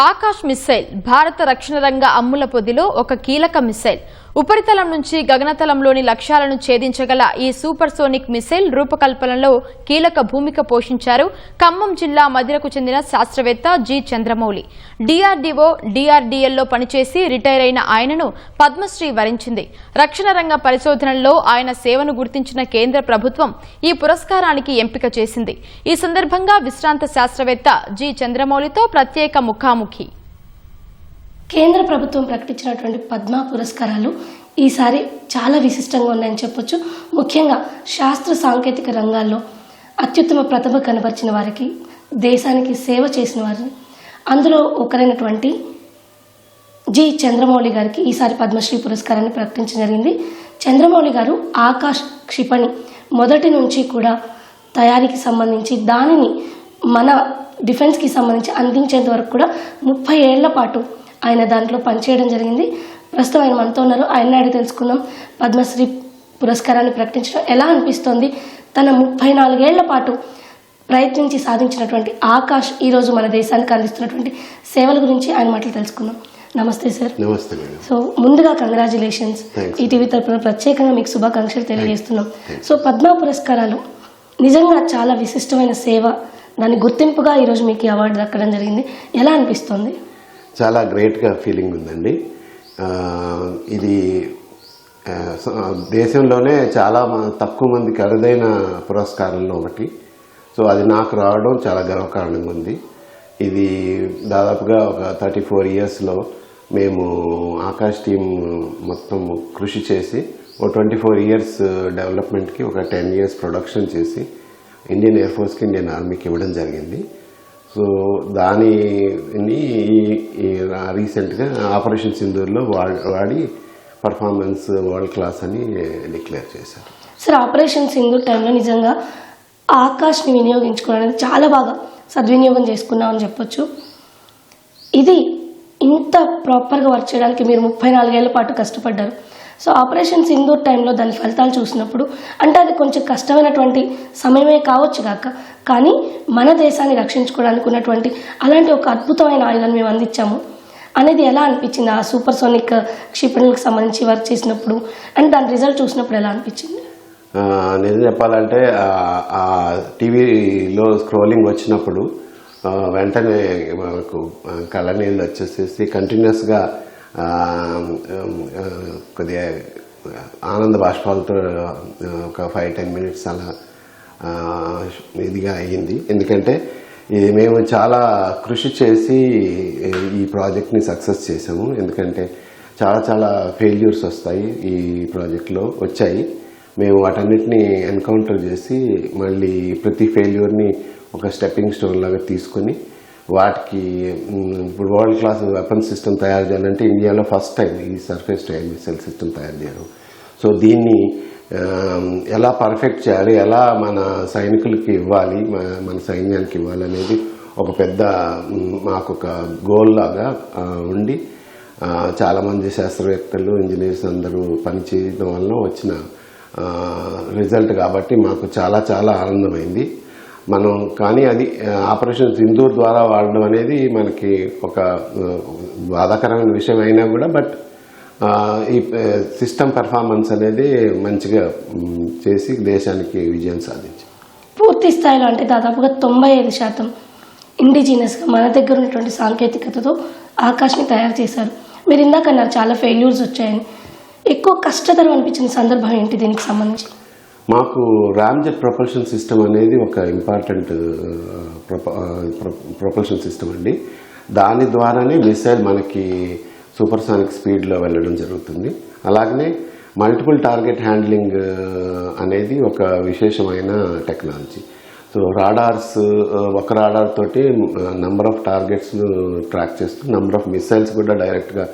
Akash missile భారత రక్షణ రంగ అమ్ముల పొదిలో ఒక కీలక మిస్సైల్. ఉపరితలం నుంచి గగనతలంలోని లక్ష్యాలను ఛేదించగల ఈ సూపర్సోనిక్ మిస్సైల్ రూపకల్పనలో కీలక భూమిక పోషించారు ఖమ్మం జిల్లా మదిరకు చెందిన శాస్త్రవేత్త జి చంద్రమౌళి. డిఆర్డీఓ డిఆర్డీఎల్లో పనిచేసి రిటైర్ అయిన ఆయనను పద్మశ్రీ వరించింది. రక్షణ రంగ పరిశోధనల్లో ఆయన సేవను గుర్తించిన కేంద్ర ప్రభుత్వం ఈ పురస్కారానికి ఎంపిక చేసింది. ఈ సందర్భంగా విశ్రాంత శాస్త్రవేత్త జి చంద్రమౌళితో ప్రత్యేక ముఖాముఖి. కేంద్ర ప్రభుత్వం ప్రకటించినటువంటి పద్మ పురస్కారాలు ఈసారి చాలా విశిష్టంగా ఉన్నాయని చెప్పొచ్చు. ముఖ్యంగా శాస్త్ర సాంకేతిక రంగాల్లో అత్యుత్తమ ప్రతిభ కనబరిచిన వారికి, దేశానికి సేవ చేసిన వారిని, అందులో ఒకరైనటువంటి జి చంద్రమౌళి గారికి ఈసారి పద్మశ్రీ పురస్కారాన్ని ప్రకటించడం జరిగింది. చంద్రమౌళి గారు ఆకాశ్ క్షిపణి మొదటి నుంచి కూడా తయారీకి సంబంధించి దానిని మన డిఫెన్స్కి సంబంధించి అందించేంత వరకు కూడా 30 ఏళ్ల పాటు ఆయన దాంట్లో పనిచేయడం జరిగింది. ప్రస్తుతం ఆయన మనతో ఉన్నారు. ఆయన అడిగి తెలుసుకుందాం. పద్మశ్రీ పురస్కారాన్ని ప్రకటించడం ఎలా అనిపిస్తోంది? తన 34 ఏళ్ల పాటు ప్రయత్నించి సాధించినటువంటి ఆకాశ్ ఈరోజు మన దేశానికి అందిస్తున్నటువంటి సేవల గురించి ఆయన మాటలు తెలుసుకుందాం. నమస్తే సార్. నమస్తే. సో ముందుగా కంగ్రాచులేషన్స్. ఈటీవీ తరపున ప్రత్యేకంగా మీకు శుభాకాంక్షలు తెలియజేస్తున్నాం. సో పద్మ పురస్కారాలు నిజంగా చాలా విశిష్టమైన సేవ, దాని గుర్తింపుగా ఈరోజు మీకు ఈ అవార్డు దక్కడం జరిగింది. ఎలా అనిపిస్తోంది? చాలా గ్రేట్గా ఫీలింగ్ ఉందండి. ఇది దేశంలోనే చాలా తక్కువ మందికి అరుదైన పురస్కారంలో ఒకటి. సో అది నాకు రావడం చాలా గర్వకారణంగా ఉంది. ఇది దాదాపుగా ఒక 34 ఇయర్స్లో మేము ఆకాశ్ టీం మొత్తం కృషి చేసి ఒక 24 ఇయర్స్ డెవలప్మెంట్కి, ఒక 10 ఇయర్స్ ప్రొడక్షన్ చేసి ఇండియన్ ఎయిర్ ఫోర్స్కి, ఇండియన్ ఆర్మీకి ఇవ్వడం జరిగింది. సో దాని రీసెంట్గా ఆపరేషన్ సింధూర్లో వాడి పర్ఫార్మెన్స్ వరల్డ్ క్లాస్ అని డిక్లేర్ చేశారు. సార్, ఆపరేషన్ సింధూర్ టైంలో నిజంగా ఆకాష్ని వినియోగించుకోవడానికి చాలా బాగా సద్వినియోగం చేసుకున్నామని చెప్పొచ్చు. ఇది ఇంత ప్రాపర్గా వర్క్ చేయడానికి మీరు 34 ఏళ్ల పాటు కష్టపడ్డారు. సో ఆపరేషన్ సింధూర్ టైంలో దాని ఫలితాలు చూసినప్పుడు అంటే అది కొంచెం కష్టమైనటువంటి సమయమే కావచ్చు కాక, కానీ మన దేశాన్ని రక్షించుకోవడానికి ఉన్నటువంటి అలాంటి ఒక అద్భుతమైన ఆయుధాన్ని మేము అందించాము అనేది ఎలా అనిపించింది? ఆ సూపర్సోనిక్ క్షిపణులకు సంబంధించి వర్క్ చేసినప్పుడు అండ్ దాని రిజల్ట్ చూసినప్పుడు ఎలా అనిపించింది? నిజం చెప్పాలంటే ఆ టీవీలో స్క్రోలింగ్ వచ్చినప్పుడు వెంటనే మనకు కళ్ళ నీళ్ళు వచ్చేసేసి కంటిన్యూస్గా కొద్దిగా ఆనంద బాష్పాలతో ఒక 5-10 మినిట్స్ అలా ఇదిగా అయ్యింది. ఎందుకంటే ఇది మేము చాలా కృషి చేసి ఈ ప్రాజెక్ట్ని సక్సెస్ చేసాము. ఎందుకంటే చాలా ఫెయిల్యూర్స్ వస్తాయి, ఈ ప్రాజెక్ట్లో వచ్చాయి. మేము వాటన్నిటిని ఎన్కౌంటర్ చేసి మళ్ళీ ప్రతి ఫెయిల్యూర్ని ఒక స్టెప్పింగ్ స్టోన్ లాగా తీసుకొని వాటికి ఇప్పుడు వరల్డ్ క్లాస్ వెపన్ సిస్టమ్ తయారు చేయాలంటే ఇండియాలో ఫస్ట్ టైం ఈ surface to air missile system తయారు చేయడం. సో దీన్ని ఎలా పర్ఫెక్ట్ చేయాలి, ఎలా మన సైనికులకి ఇవ్వాలి, మన సైన్యానికి ఇవ్వాలి అనేది ఒక పెద్ద మాకు ఒక గోల్ లాగా ఉండి చాలామంది శాస్త్రవేత్తలు, ఇంజనీర్స్ అందరూ పనిచేయడం వల్ల వచ్చిన రిజల్ట్ కాబట్టి మాకు చాలా ఆనందమైంది. మనం కానీ అది ఆపరేషన్ సింధూర్ ద్వారా వాడడం అనేది మనకి ఒక బాధాకరమైన విషయం అయినా కూడా, బట్ ఈ సిస్టమ్ పెర్ఫార్మెన్స్ అనేది మంచిగా చేసి దేశానికి విజయం సాధించింది. పూర్తి స్థాయిలో అంటే దాదాపుగా 95% ఇండిజినస్గా మన దగ్గర ఉన్నటువంటి సాంకేతికతతో ఆకాష్ని తయారు చేశారు. మీరు ఇందాక అన్నారు చాలా ఫెయిల్యూర్స్ వచ్చాయని. ఎక్కువ కష్టతరం అనిపించిన సందర్భం ఏంటి దీనికి సంబంధించి? మాకు రామ్జెట్ ప్రొపల్షన్ సిస్టమ్ అనేది ఒక ఇంపార్టెంట్ ప్రొపల్షన్ సిస్టమ్ అండి. దాని ద్వారానే మిసైల్ మనకి సూపర్సానిక్ స్పీడ్లో వెళ్ళడం జరుగుతుంది. అలాగనే మల్టిపుల్ టార్గెట్ హ్యాండ్లింగ్ అనేది ఒక విశేషమైన టెక్నాలజీ. సో రాడార్స్, ఒక రాడార్ తోటి నెంబర్ ఆఫ్ టార్గెట్స్ను ట్రాక్ చేస్తూ నెంబర్ ఆఫ్ మిసైల్స్ కూడా డైరెక్ట్గా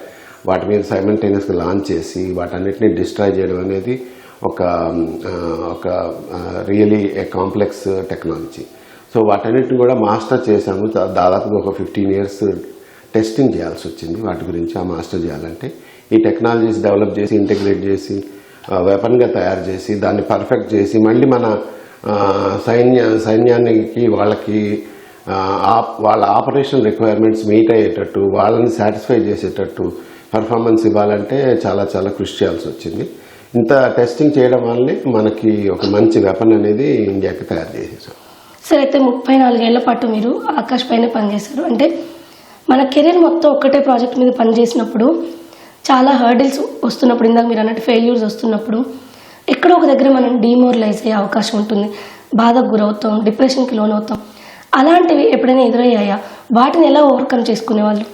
వాటి మీద సైమల్టేనియస్గా లాంచ్ చేసి వాటన్నిటిని డిస్ట్రాయ్ చేయడం అనేది ఒక రియలీ కాంప్లెక్స్ టెక్నాలజీ. సో వాటన్నిటిని కూడా మాస్టర్ చేశాము. దాదాపుగా ఒక 15 ఇయర్స్ టెస్టింగ్ చేయాల్సి వచ్చింది వాటి గురించి. ఆ మాస్టర్ చేయాలంటే ఈ టెక్నాలజీస్ డెవలప్ చేసి, ఇంటిగ్రేట్ చేసి, వెపన్గా తయారు చేసి, దాన్ని పర్ఫెక్ట్ చేసి మళ్ళీ మన సైన్యానికి వాళ్ళకి వాళ్ళ ఆపరేషన్ రిక్వైర్మెంట్స్ మీట్ అయ్యేటట్టు, వాళ్ళని సాటిస్ఫై చేసేటట్టు పర్ఫార్మెన్స్ ఇవ్వాలంటే చాలా చాలా కృషి చేయాల్సి వచ్చింది. ఇంత టెస్టింగ్ చేయడం వల్లే మనకి ఒక మంచి వెపన్ అనేది ఇండియాకి తయారు చేసేసాం. సార్, అయితే 34 ఏళ్ల పాటు మీరు ఆకాష్ పైన పనిచేశారు. అంటే మన కెరీర్ మొత్తం ఒక్కటే ప్రాజెక్ట్ మీద పనిచేసినప్పుడు చాలా హర్డిల్స్ వస్తున్నప్పుడు, ఇందాక మీరు అన్నట్టు ఫెయిల్యూర్స్ వస్తున్నప్పుడు ఎక్కడో ఒక దగ్గర మనం డిమోరలైజ్ అయ్యే అవకాశం ఉంటుంది, బాధకు గురవుతాం, డిప్రెషన్కి లోన్ అవుతాం. అలాంటివి ఎప్పుడైనా ఎదురయ్యాయా? వాటిని ఎలా ఓవర్కమ్ చేసుకునేవాళ్ళు?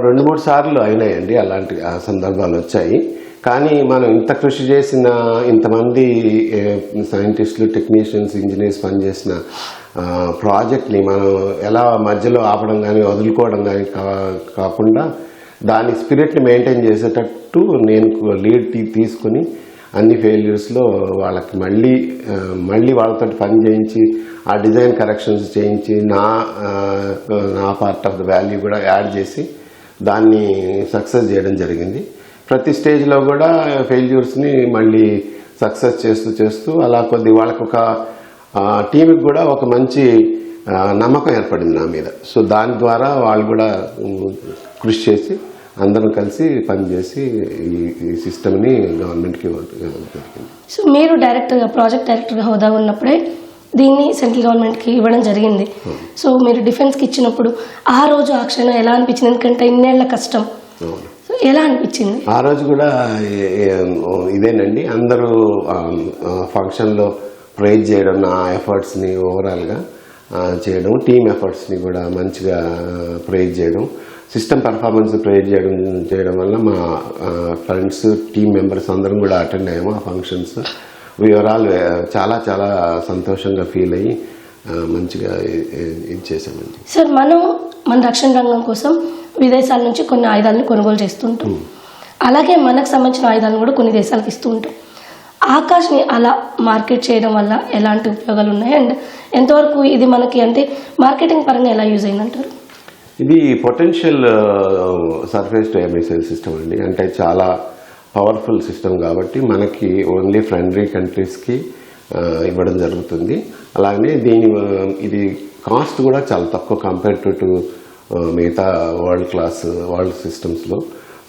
2-3 సార్లు అయినాయండి అలాంటి సందర్భాలు వచ్చాయి. కానీ మనం ఇంత కృషి చేసిన, ఇంతమంది సైంటిస్టులు, టెక్నీషియన్స్, ఇంజనీర్స్ పనిచేసిన ప్రాజెక్ట్ని మనం ఎలా మధ్యలో ఆపడం కానీ వదులుకోవడం కానీ కాకుండా దాని స్పిరిట్ని మెయింటైన్ చేసేటట్టు నేను లీడ్ తీసుకుని అన్ని ఫెయిల్యూర్స్లో వాళ్ళకి మళ్ళీ వాళ్ళతో పని చేయించి ఆ డిజైన్ కరెక్షన్స్ చేయించి నా పార్ట్ ఆఫ్ ద వాల్యూ కూడా యాడ్ చేసి దాన్ని సక్సెస్ చేయడం జరిగింది. ప్రతి స్టేజ్లో కూడా ఫెయిల్యూర్స్ని మళ్ళీ సక్సెస్ చేస్తూ అలా వాళ్ళకి ఒక టీంకి కూడా ఒక మంచి నమ్మకం ఏర్పడింది నా మీద. సో దాని ద్వారా వాళ్ళు కూడా కృషి చేసి అందరం కలిసి పనిచేసి ఈ సిస్టమ్ని గవర్నమెంట్కి జరిగింది. సో మీరు ప్రాజెక్ట్ డైరెక్టర్గా హోదా ఉన్నప్పుడే దీన్ని సెంట్రల్ గవర్నమెంట్కి ఇవ్వడం జరిగింది. సో మీరు డిఫెన్స్కి ఇచ్చినప్పుడు ఆ రోజు ఆ క్షణం ఎలా అనిపించింది? ఎందుకంటే ఇన్నేళ్ల కష్టం, ఎలా అనిపించింది? ఆ రోజు కూడా ఇదేనండి, అందరూ ఫంక్షన్లో ప్రైజ్ చేయడం, నా ఎఫర్ట్స్ని ఓవరాల్గా చేయడం, టీమ్ ఎఫర్ట్స్ని కూడా మంచిగా ప్రైజ్ చేయడం, సిస్టమ్ పర్ఫార్మెన్స్ ప్రైజ్ చేయడం వల్ల మా ఫ్రెండ్స్, టీమ్ మెంబర్స్ అందరం కూడా అటెండ్ అయ్యాము ఆ ఫంక్షన్స్. వివరాలు చాలా చాలా సంతోషంగా ఫీల్ అయ్యి మంచిగా ఇది చేశామండి. సార్, మన రక్షణ రంగం కోసం విదేశాల నుంచి కొన్ని ఆయుధాలను కొనుగోలు చేస్తుంటాం. అలాగే మనకు సంబంధించిన ఆయుధాలను కూడా కొన్ని దేశాలకు ఇస్తూ ఉంటాం. ఆకాష్ని అలా మార్కెట్ చేయడం వల్ల ఎలాంటి ఉపయోగాలు ఉన్నాయి అండ్ ఎంతవరకు ఇది మనకి అంటే మార్కెటింగ్ పరంగా ఎలా యూజ్ అయిందంటారు? ఇది potential surface to air missile system అండి. అంటే చాలా పవర్ఫుల్ సిస్టమ్ కాబట్టి మనకి ఓన్లీ ఫ్రెండ్లీ కంట్రీస్కి ఇవ్వడం జరుగుతుంది. అలాగనే ఇది కాస్ట్ కూడా చాలా తక్కువ కంపేర్ టు మిగతా వరల్డ్ సిస్టమ్స్లో.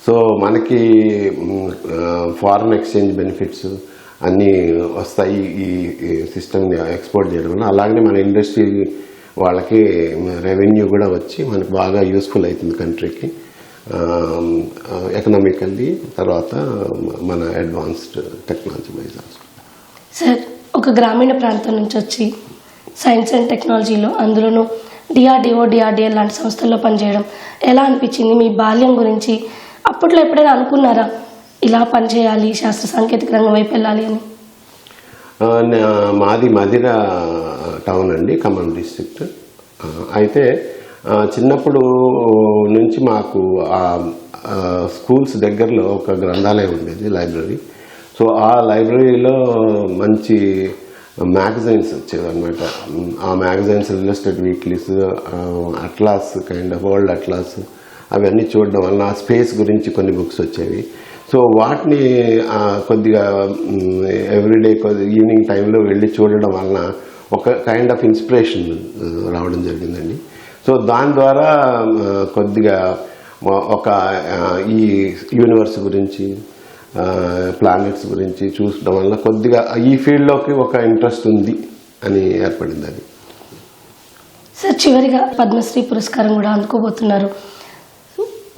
సో మనకి ఫారెన్ ఎక్స్చేంజ్ బెనిఫిట్స్ అన్నీ వస్తాయి ఈ సిస్టమ్ని ఎక్స్పోర్ట్ చేయడం వల్ల. అలాగనే మన ఇండస్ట్రీ వాళ్ళకి రెవెన్యూ కూడా వచ్చి మనకు బాగా యూస్ఫుల్ అవుతుంది కంట్రీకి ఎకనామికల్లీ, తర్వాత మన అడ్వాన్స్డ్ టెక్నాలజీ వైజ్. సార్, ఒక గ్రామీణ ప్రాంతం నుంచి వచ్చి సైన్స్ అండ్ టెక్నాలజీలో అందులోనూ డిఆర్డిఎల్ లాంటి సంస్థల్లో పనిచేయడం ఎలా అనిపించింది? మీ బాల్యం గురించి అప్పట్లో ఎప్పుడైనా అనుకున్నారా ఇలా పనిచేయాలి, శాస్త్ర సాంకేతిక రంగం వైపు వెళ్ళాలి అని? మాది మదిర టౌన్ అండి, ఖమ్మం డిస్ట్రిక్ట్. అయితే చిన్నప్పుడు నుంచి మాకు స్కూల్స్ దగ్గరలో ఒక గ్రంథాలయం ఉండేది, లైబ్రరీ. సో ఆ లైబ్రరీలో మంచి మ్యాగజైన్స్ వచ్చేవి అనమాట. ఆ magazines illustrated weeklies, atlas kind of world atlas అవన్నీ చూడడం వలన స్పేస్ గురించి కొన్ని బుక్స్ వచ్చేవి. సో వాటిని కొద్దిగా ఎవ్రీడే ఈవినింగ్ టైంలో వెళ్ళి చూడడం వలన ఒక కైండ్ ఆఫ్ ఇన్స్పిరేషన్ రావడం జరిగిందండి. సో దాని ద్వారా కొద్దిగా ఒక ఈ యూనివర్స్ గురించి, ప్లానెట్స్ గురించి చూడడం వల్ల కొద్దిగా ఈ ఫీల్డ్లోకి ఒక ఇంట్రెస్ట్ ఉంది అని ఏర్పడింది అది. సార్, చివరిగా పద్మశ్రీ పురస్కారం కూడా అందుకోబోతున్నారు.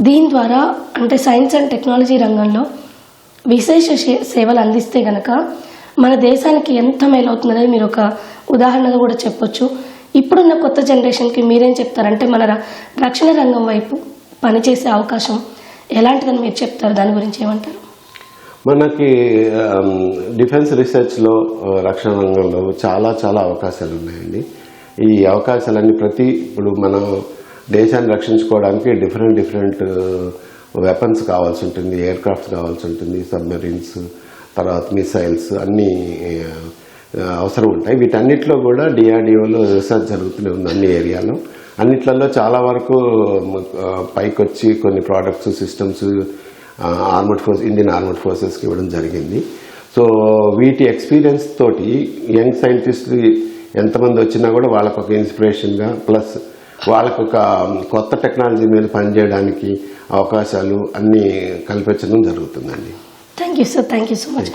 దీని ద్వారా అంటే సైన్స్ అండ్ టెక్నాలజీ రంగంలో విశేష సేవలు అందిస్తే గనక మన దేశానికి ఎంత మేలవుతుందనేది మీరు ఒక ఉదాహరణగా కూడా చెప్పొచ్చు. ఇప్పుడున్న కొత్త జనరేషన్కి మీరేం చెప్తారంటే మన రక్షణ రంగం వైపు పనిచేసే అవకాశం ఎలాంటిదని మీరు చెప్తారు? దాని గురించి ఏమంటారు? మనకి డిఫెన్స్ రీసెర్చ్లో, రక్షణ రంగంలో చాలా చాలా అవకాశాలు ఉన్నాయండి. ఈ అవకాశాలన్నీ ఇప్పుడు మనం దేశాన్ని రక్షించుకోవడానికి డిఫరెంట్ వెపన్స్ కావాల్సి ఉంటుంది, ఎయిర్ క్రాఫ్ట్స్ కావాల్సి ఉంటుంది, సబ్మెరీన్స్, తర్వాత మిసైల్స్ అన్నీ అవసరం ఉంటాయి. వీటన్నిటిలో కూడా డిఆర్డిఓలో రీసెర్చ్ జరుగుతూనే ఉంది అన్ని ఏరియాలో. అన్నిట్లలో చాలా వరకు పైకి వచ్చి కొన్ని ప్రోడక్ట్స్, సిస్టమ్స్ ఇండియన్ ఆర్మడ్ ఫోర్సెస్కి ఇవ్వడం జరిగింది. సో వీటి ఎక్స్పీరియన్స్ తోటి యంగ్ సైంటిస్టులు ఎంతమంది వచ్చినా కూడా వాళ్ళకు ఒక ఇన్స్పిరేషన్గా, ప్లస్ వాళ్ళకు ఒక కొత్త టెక్నాలజీ మీద పనిచేయడానికి అవకాశాలు అన్నీ కల్పించడం జరుగుతుందండి. Thank you sir, thank you so much.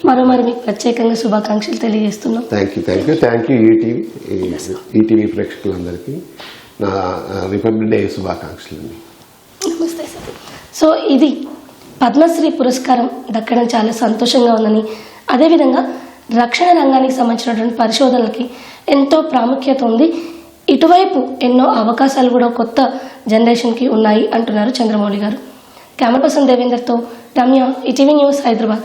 మరోమారి మీకు ప్రత్యేకంగా శుభాకాంక్షలు తెలియజేస్తున్నాం. థ్యాంక్ యూ ఈటీవీ ప్రేక్షకులందరికీ నా రిపబ్లిక్ డే శుభాకాంక్షలు అండి. నమస్తే సార్. సో ఇది పద్మశ్రీ పురస్కారం దక్కడం చాలా సంతోషంగా ఉందని, అదేవిధంగా రక్షణ రంగానికి సంబంధించినటువంటి పరిశోధనలకి ఎంతో ప్రాముఖ్యత ఉంది. ఇటువైపు ఎన్నో అవకాశాలు కూడా కొత్త జనరేషన్కి ఉన్నాయి అంటున్నారు చంద్రమౌళి గారు. కెమెరా పర్సన్ దేవేందర్తో రమ్య, ఈటీవీ న్యూస్, హైదరాబాద్.